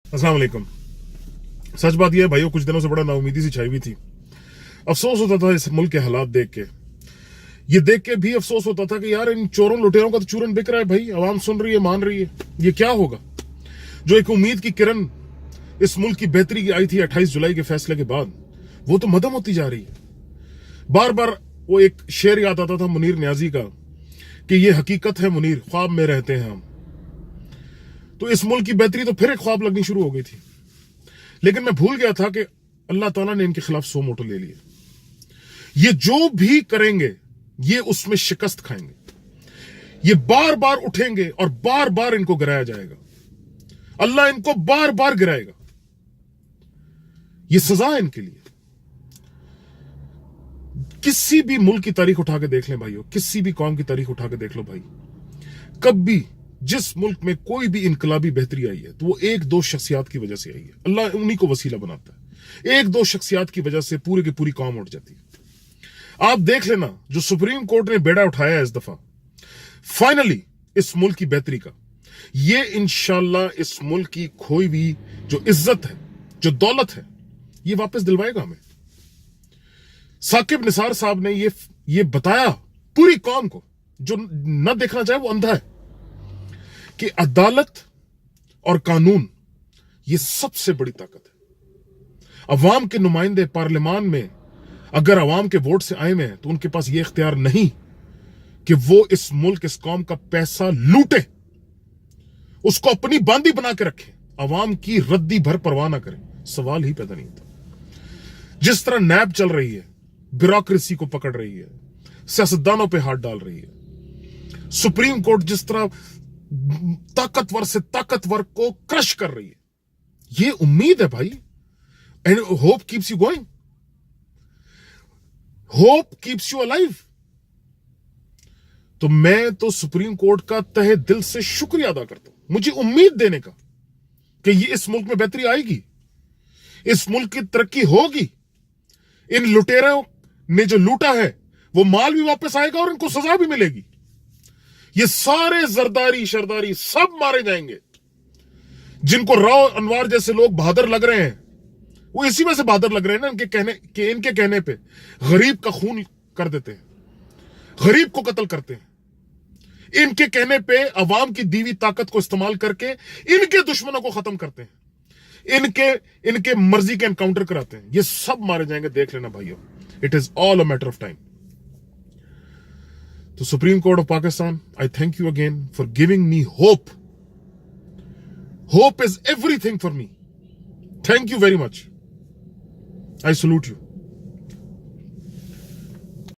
अस्सलाम वालेकुम। सच बात यह है भाइयों, कुछ दिनों से बड़ा नाउमीदी सी छाई हुई थी। अफसोस होता था इस मुल्क के हालात देख के। ये देख के भी अफसोस होता था कि यार इन चोरों लुटेरों का तो चूरन बिक रहा है भाई, आवाम सुन रही है, मान रही है, ये क्या होगा। जो एक उम्मीद की किरण इस मुल्क की बेहतरी की आई थी 28 जुलाई के फैसले के बाद, वो तो मदम होती जा रही है। बार बार वो एक शेर याद आता था मुनीर न्याजी का कि ये हकीकत है मुनीर, ख्वाब में रहते हैं हम। तो इस मुल्क की बेहतरी तो फिर एक ख्वाब लगनी शुरू हो गई थी। लेकिन मैं भूल गया था कि अल्लाह ताला ने इनके खिलाफ 100 मोटो ले लिए। ये जो भी करेंगे ये उसमें शिकस्त खाएंगे। ये बार बार उठेंगे और बार बार इनको गिराया जाएगा। अल्लाह इनको बार बार गिराएगा। ये सजा है इनके लिए। किसी भी मुल्क की तारीख उठा के देख लें भाइयों, किसी भी कौम की तारीख उठा के देख लो भाई, कभी जिस मुल्क में कोई भी इनकलाबी बेहतरी आई है तो वो एक दो शख्सियात की वजह से आई है। अल्लाह उन्हीं को वसीला बनाता है। एक दो शख्सियात की वजह से पूरी की पूरी कौम उठ जाती है। आप देख लेना, जो सुप्रीम कोर्ट ने बेड़ा उठाया है इस दफा फाइनली इस मुल्क की बेहतरी का, ये इंशाल्लाह इस मुल्क की खोई हुई जो इज्जत है, जो दौलत है, ये वापस दिलवाएगा हमें। साकिब निसार साहब ने ये बताया पूरी कौम को, जो न देखना चाहे वो अंधा है, कि अदालत और कानून ये सबसे बड़ी ताकत है। अवाम के नुमाइंदे पार्लियामान में अगर अवाम के वोट से आए हुए हैं तो उनके पास ये इख्तियार नहीं कि वो इस मुल्क, इस कौम का पैसा लूटे, उसको अपनी बांदी बना के रखे, अवाम की रद्दी भर परवाह ना करें। सवाल ही पैदा नहीं होता। जिस तरह नैब चल रही है, ब्यूरोक्रेसी को पकड़ रही है, सियासतदानों पे हाथ डाल रही है, सुप्रीम कोर्ट जिस तरह ताकतवर से ताकतवर को क्रश कर रही है, ये उम्मीद है भाई। And hope keeps you going, hope keeps you alive. तो मैं तो सुप्रीम कोर्ट का तहे दिल से शुक्रिया अदा करता हूं, मुझे उम्मीद देने का कि ये इस मुल्क में बेहतरी आएगी, इस मुल्क की तरक्की होगी। इन लुटेरों ने जो लूटा है वो माल भी वापस आएगा और इनको सजा भी मिलेगी। ये सारे जरदारी शरदारी सब मारे जाएंगे। जिनको राव अनवार जैसे लोग बहादुर लग रहे हैं, वो इसी में से बहादुर लग रहे हैं ना, इनके कहने पे गरीब का खून कर देते हैं, गरीब को कत्ल करते हैं। इनके कहने पे अवाम की दीवी ताकत को इस्तेमाल करके इनके दुश्मनों को खत्म करते हैं, इनके मर्जी के एनकाउंटर कराते हैं। ये सब मारे जाएंगे, देख लेना भाइयों। It is all a matter of time. तो Supreme Court of Pakistan, I thank you again for giving me hope. Hope is everything for me. Thank you very much. I salute you.